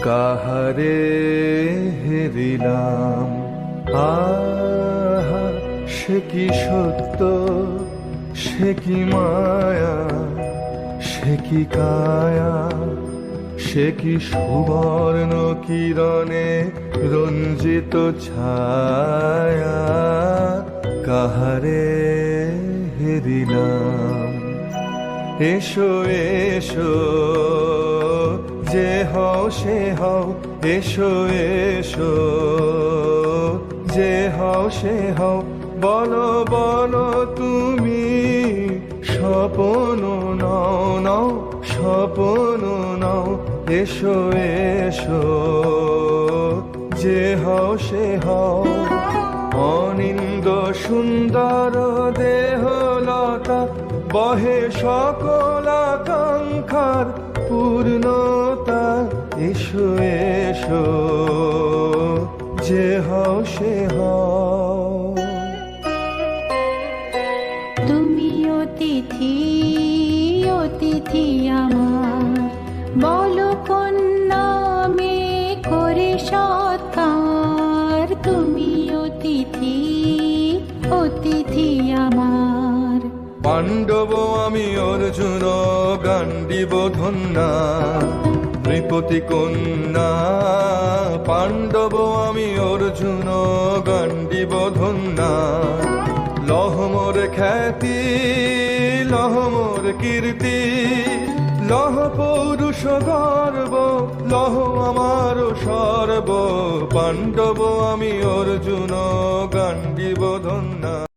কাহারে হেরিলাম, আহা সে কি সত্য, সে কি মায়া, সে কি কায়া, সে কি সুবর্ণ কিরণে রঞ্জিত ছায়া। কাহারে হেরিলাম, এসো এসো যে হও সে হও, এসো এসো যে হও সে হও, বলো বলো তুমি স্বপ্ন নাও নাও, স্বপ্ন নাও। এসো এসো যে হও সে হও, অনিন্দ সুন্দর দেহলতা বহে সকল আকাঙ্ক্ষার পূর্ণতা। এসো এসো যে হও সে হও। তুমি অতিথি অতিথি আমার, বলো কোন নামে করে সৎকার। তুমি অতিথি অতিথি আমার। পাণ্ডব আমি অর্জুন গান্ডীব ধন্যা, নৃপতি কন্যা। পাণ্ডব আমি অর্জুন গান্ডীব ধন্যা, লহ মোর খ্যাতি, লহ মোর কীর্তি, লহ পৌরুষ গর্ব, লহ আমার সর্ব। পাণ্ডব আমি অর্জুন গান্ডীব ধন্যা।